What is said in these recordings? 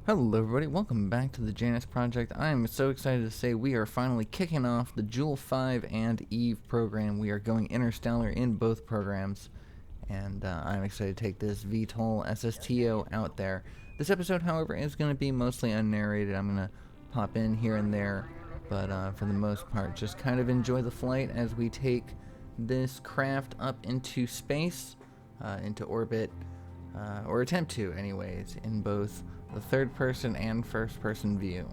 Hello everybody, welcome back to the Janus Project. I am so excited to say we are finally kicking off the Joule 5 and EVE program. We are going interstellar in both programs, and I'm excited to take this VTOL SSTO out there. This episode, however, is going to be mostly unnarrated. I'm going to pop in here and there, but for the most part, just kind of enjoy the flight as we take this craft up into space, into orbit, or attempt to anyways, in both the third person and first person view.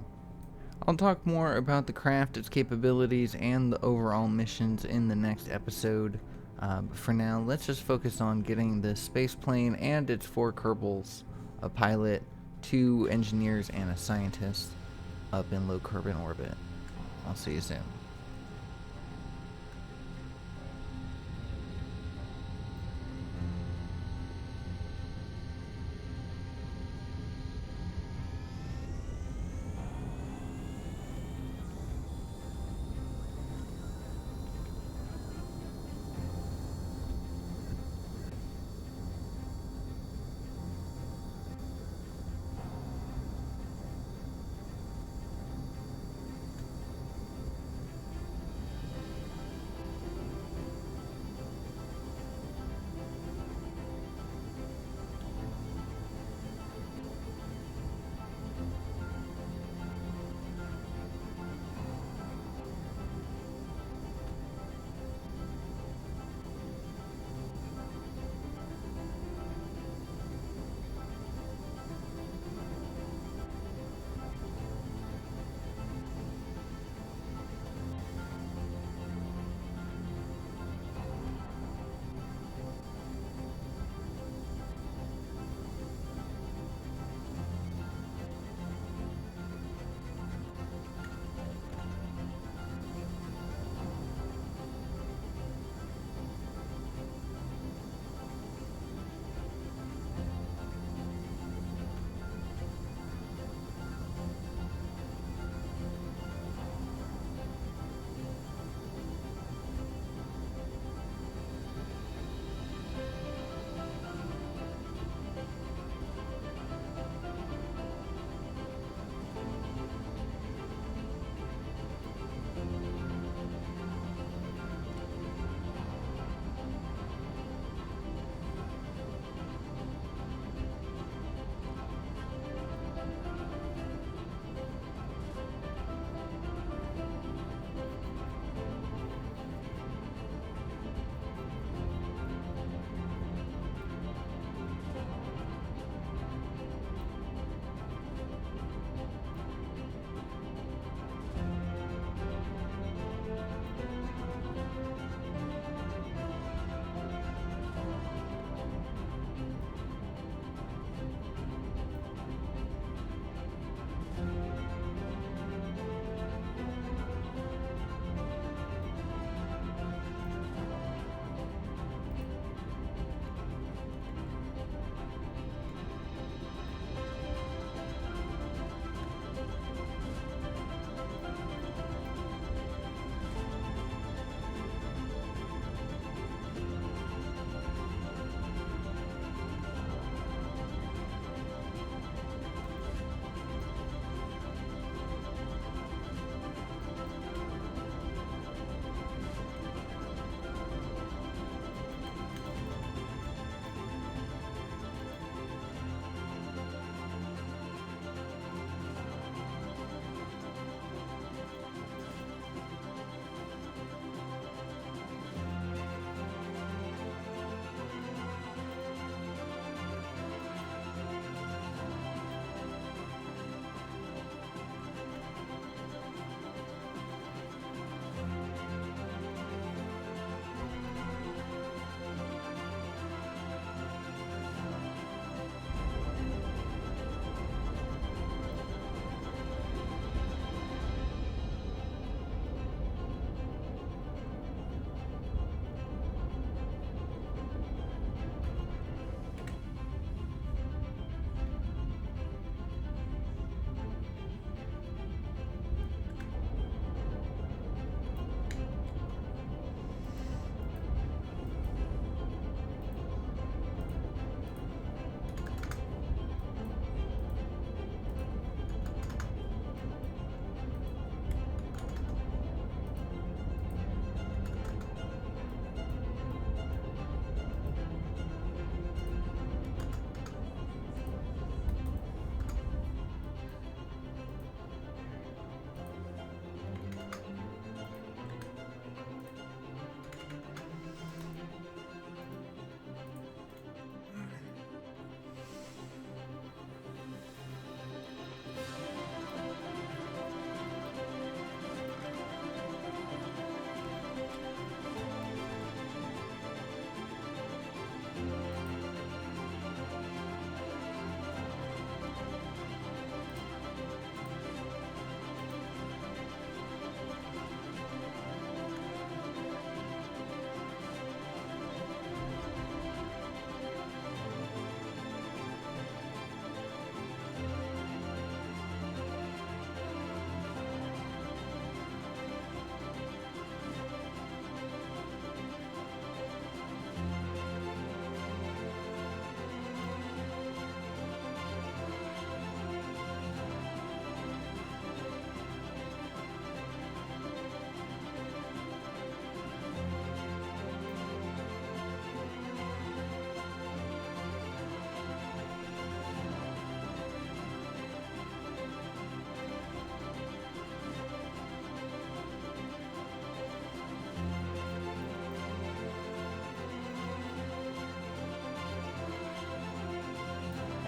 I'll talk more about the craft, its capabilities, and the overall missions in the next episode, but for now let's just focus on getting the space plane and its 4 Kerbals, a pilot, 2 engineers, and a scientist up in low carbon orbit. I'll see you soon.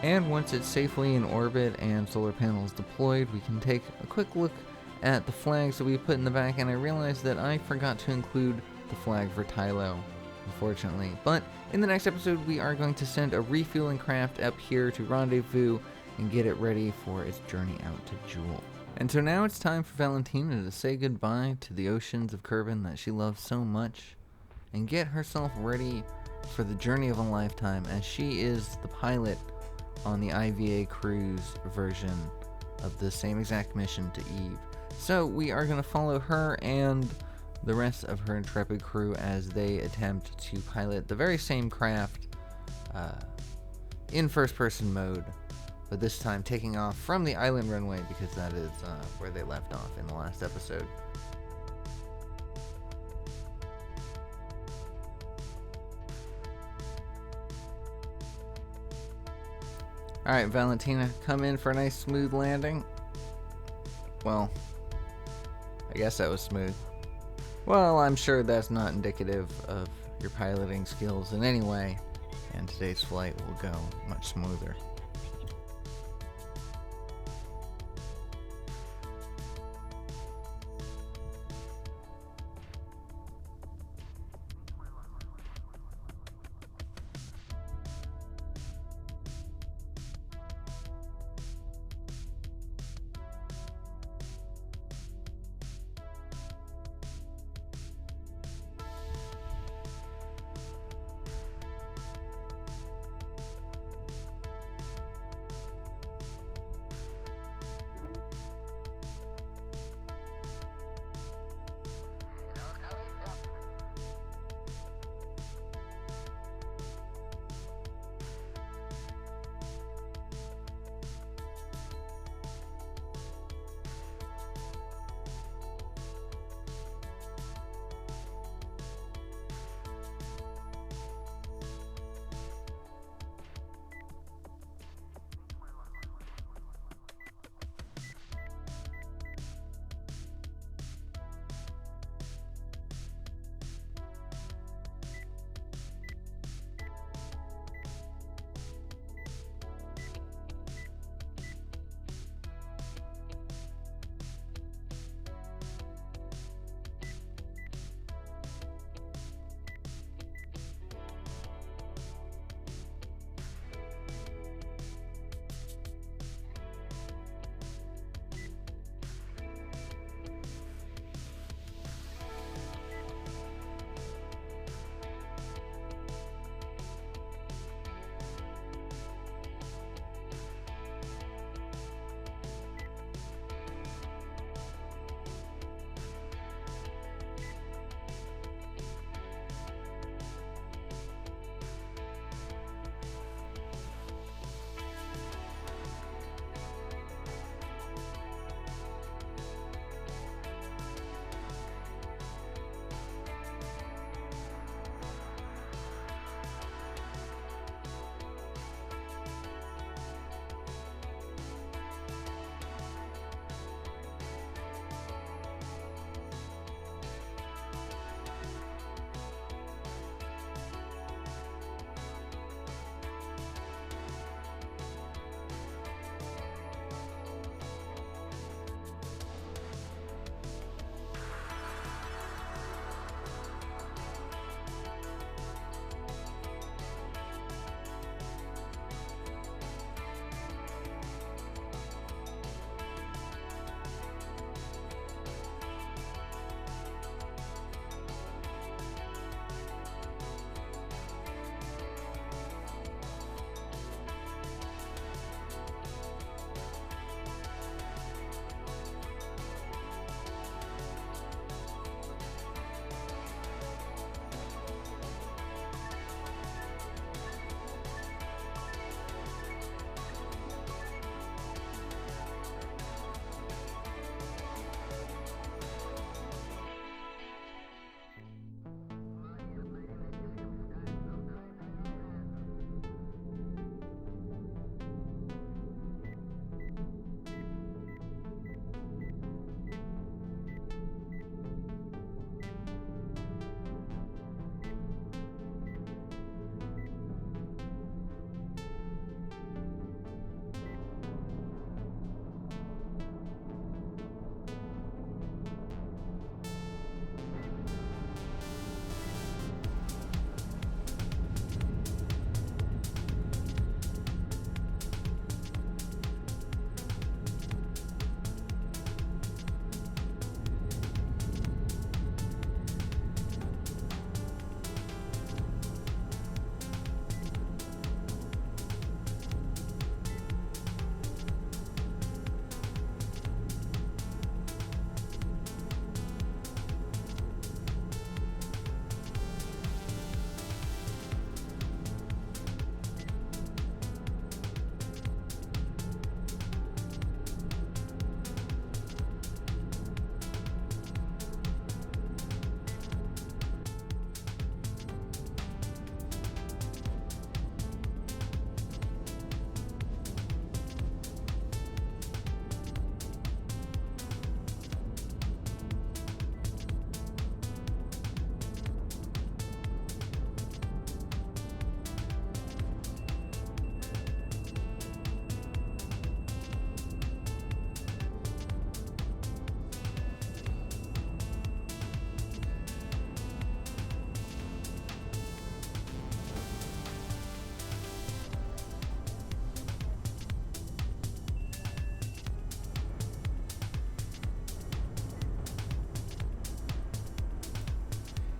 And once it's safely in orbit and solar panels deployed, we can take a quick look at the flags that we put in the back, and I realized that I forgot to include the flag for Tylo, unfortunately. But in the next episode, we are going to send a refueling craft up here to rendezvous and get it ready for its journey out to Jewel. And so now it's time for Valentina to say goodbye to the oceans of Kerbin that she loves so much and get herself ready for the journey of a lifetime, as she is the pilot on the IVA cruise version of the same exact mission to Eve. So we are going to follow her and the rest of her intrepid crew as they attempt to pilot the very same craft in first-person mode, but this time taking off from the island runway, because that is where they left off in the last episode. Alright, Valentina, come in for a nice smooth landing. Well, I guess that was smooth. Well, I'm sure that's not indicative of your piloting skills in any way, and today's flight will go much smoother.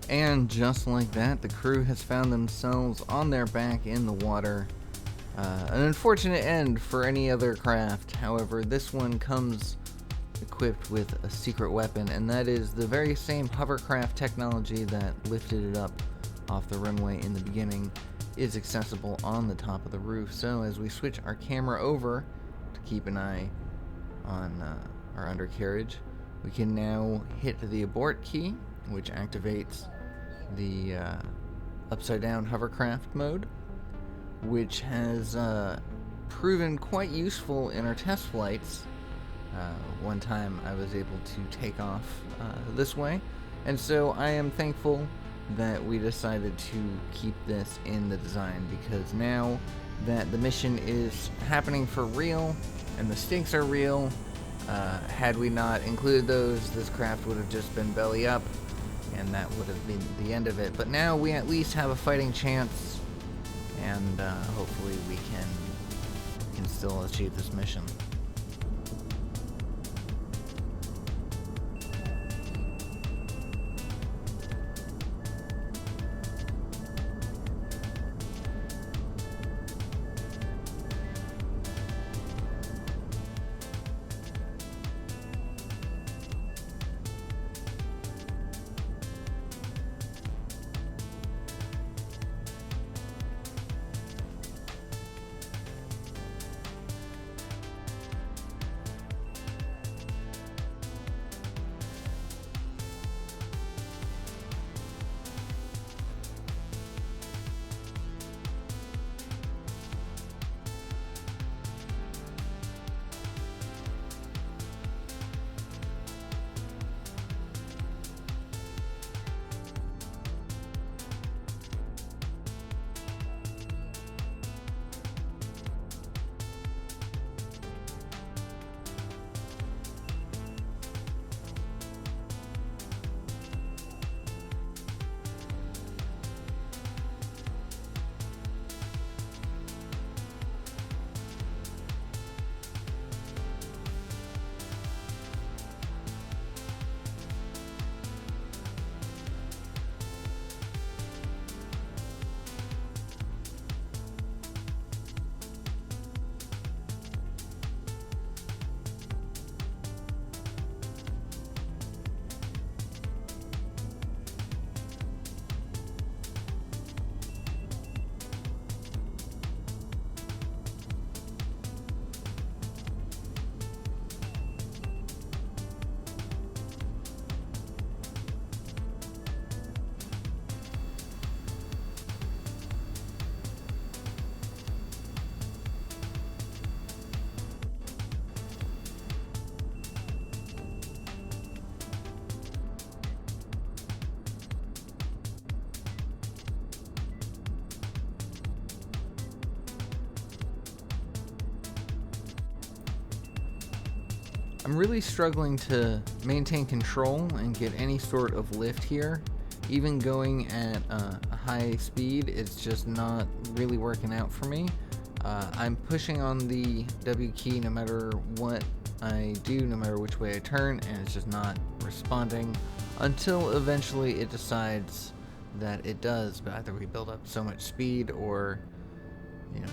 And just like that, the crew has found themselves on their back in the water. An unfortunate end for any other craft. However, this one comes equipped with a secret weapon, and that is the very same hovercraft technology that lifted it up off the runway in the beginning is accessible on the top of the roof. So as we switch our camera over to keep an eye on our undercarriage, we can now hit the abort key, which activates the upside down hovercraft mode, which has proven quite useful in our test flights. One time I was able to take off this way, and so I am thankful that we decided to keep this in the design, because now that the mission is happening for real and the stakes are real, had we not included those, this craft would have just been belly up, and that would have been the end of it. But now we at least have a fighting chance, and hopefully we can still achieve this mission. I'm really struggling to maintain control and get any sort of lift here. Even going at a high speed, it's just not really working out for me. I'm pushing on the W key no matter what I do, no matter which way I turn, and it's just not responding until eventually it decides that it does. But either we build up so much speed, or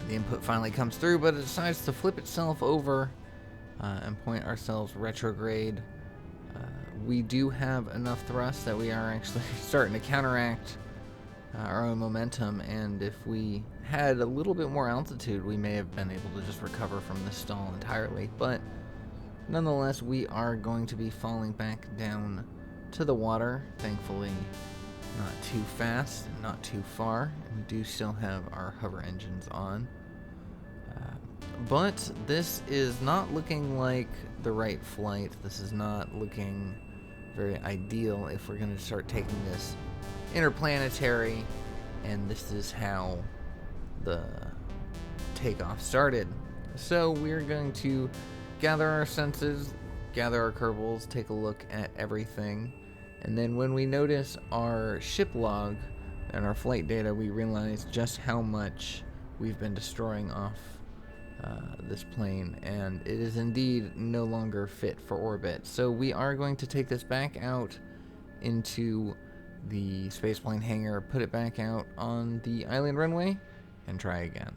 the input finally comes through, but it decides to flip itself over and point ourselves retrograde. We do have enough thrust that we are actually starting to counteract our own momentum, and if we had a little bit more altitude, we may have been able to just recover from this stall entirely. But nonetheless, we are going to be falling back down to the water, thankfully not too fast, not too far. We do still have our hover engines on. But this is not looking like the right flight. This is not looking very ideal if we're going to start taking this interplanetary, and this is how the takeoff started. So we're going to gather our senses, gather our Kerbals, take a look at everything, and then when we notice our ship log and our flight data, we realize just how much we've been destroying off this plane, and it is indeed no longer fit for orbit. So we are going to take this back out into the spaceplane hangar, put it back out on the island runway, and try again.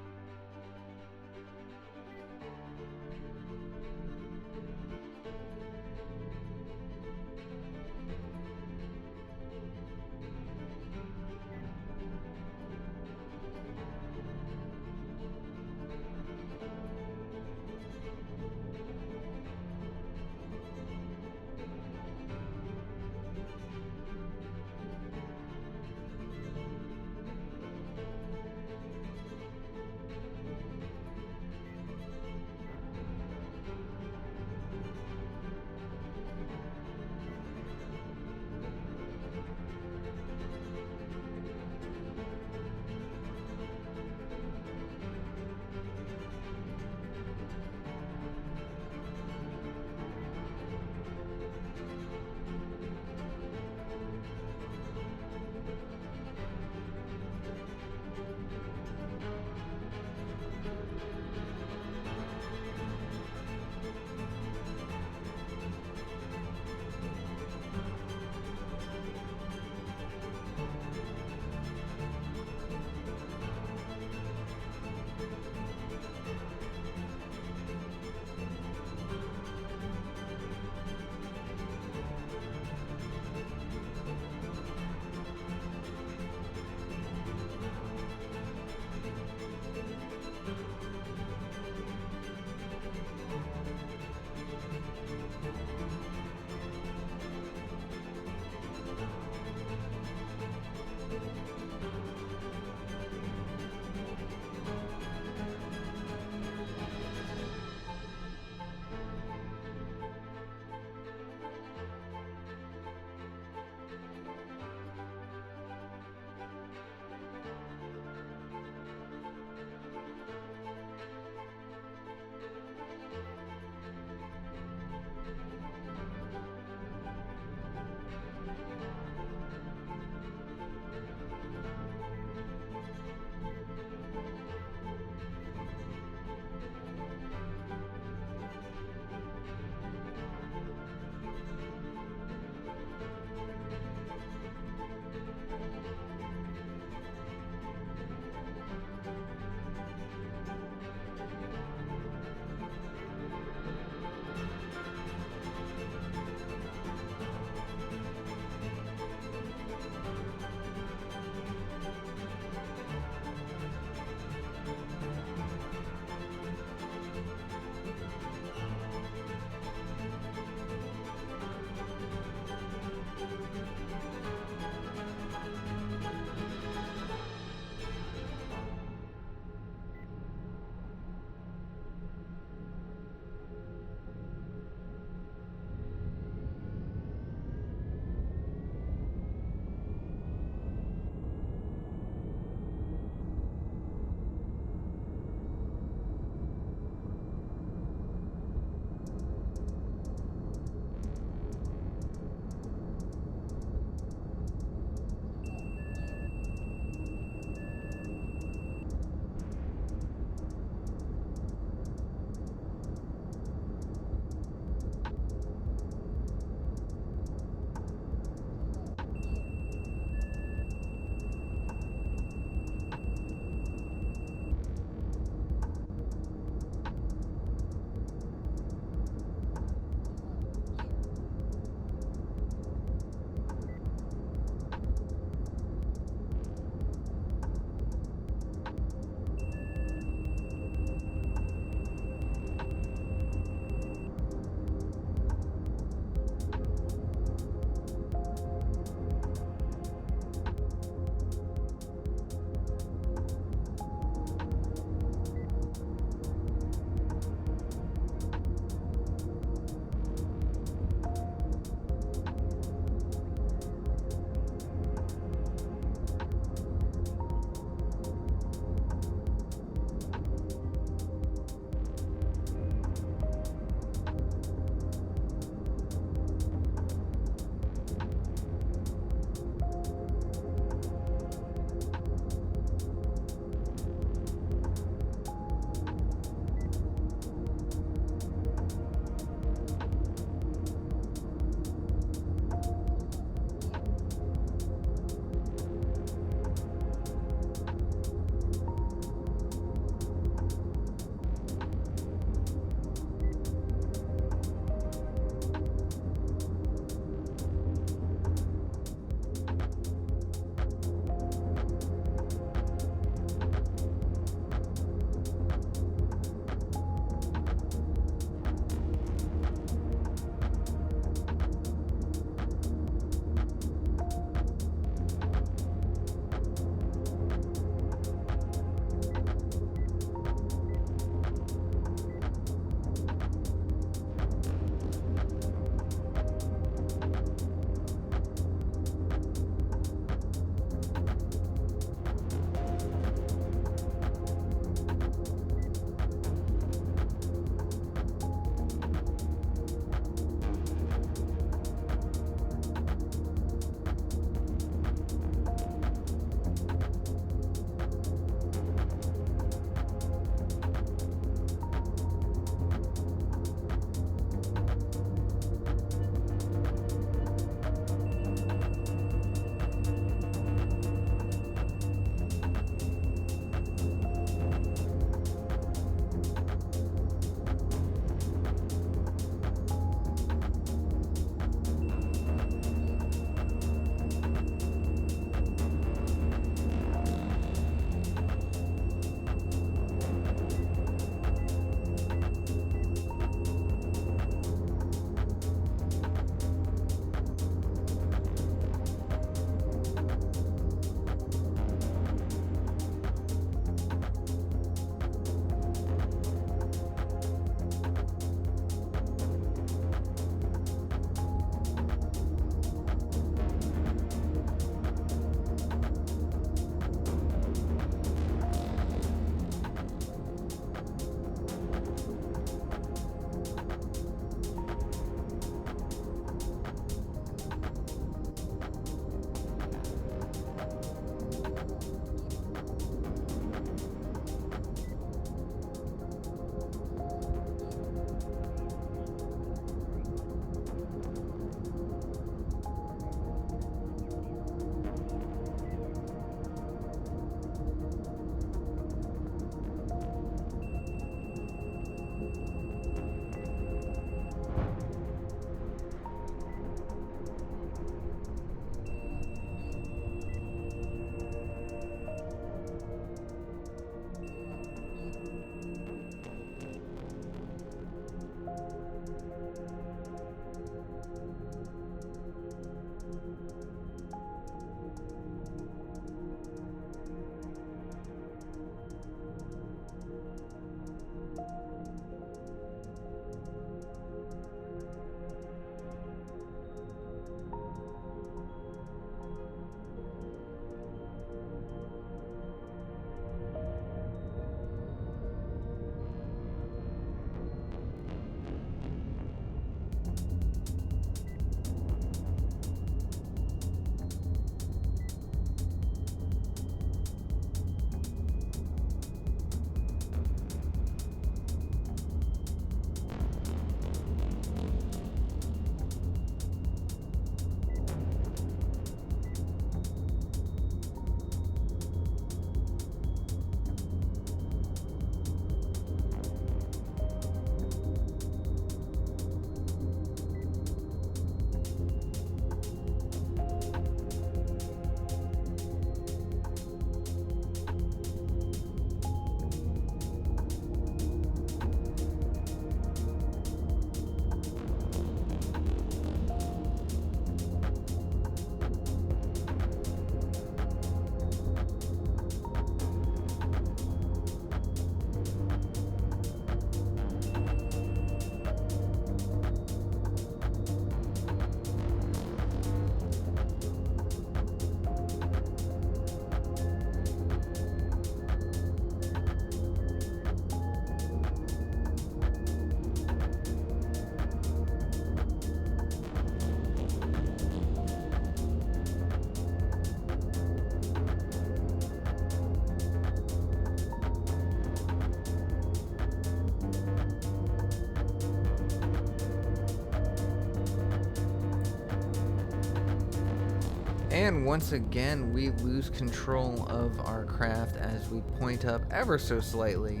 And once again, we lose control of our craft as we point up ever so slightly,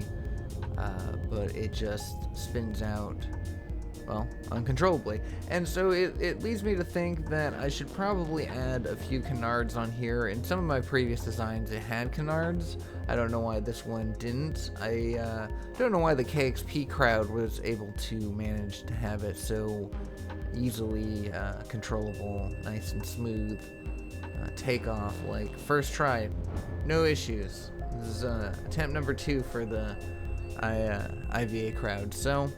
but it just spins out, well, uncontrollably. And so it leads me to think that I should probably add a few canards on here. In some of my previous designs, it had canards. I don't know why this one didn't. I don't know why the KXP crowd was able to manage to have it so easily controllable, nice and smooth. Takeoff, like first try, no issues. This is attempt number 2 for the IVA crowd. So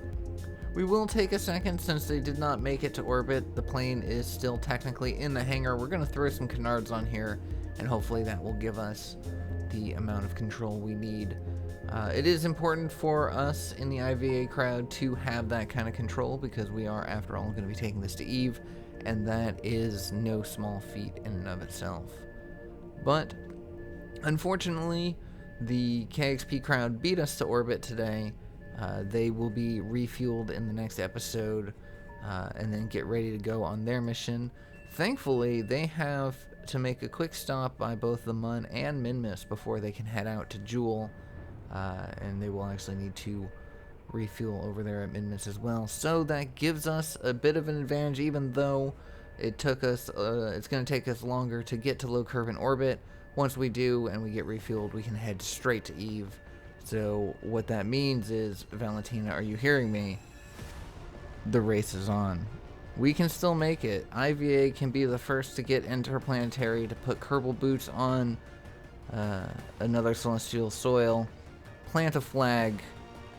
we will take a second, since they did not make it to orbit. The plane is still technically in the hangar. We're going to throw some canards on here, and hopefully that will give us the amount of control we need. It is important for us in the IVA crowd to have that kind of control, because we are, after all, going to be taking this to Eve, and that is no small feat in and of itself. But unfortunately, the KXP crowd beat us to orbit today. They will be refueled in the next episode, and then get ready to go on their mission. Thankfully, they have to make a quick stop by both the Mun and Minmus before they can head out to Jewel, and they will actually need to refuel over there at Minmus as well. So that gives us a bit of an advantage, even though it took us, it's going to take us longer to get to low curve in orbit. Once we do and we get refueled, we can head straight to Eve. So what that means is, Valentina, are you hearing me? The race is on. We can still make it. IVA can be the first to get Interplanetary, to put Kerbal boots on another celestial soil, plant a flag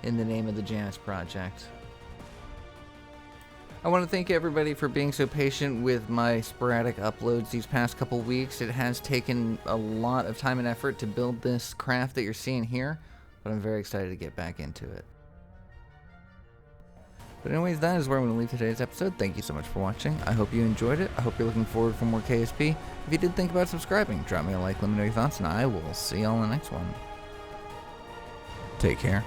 in the name of the Janus Project. I want to thank everybody for being so patient with my sporadic uploads these past couple weeks. It has taken a lot of time and effort to build this craft that you're seeing here, but I'm very excited to get back into it. But anyways, that is where I'm going to leave today's episode. Thank you so much for watching. I hope you enjoyed it. I hope you're looking forward for more KSP. If you did think about subscribing, drop me a like, let me know your thoughts, and I will see y'all in the next one. Take care.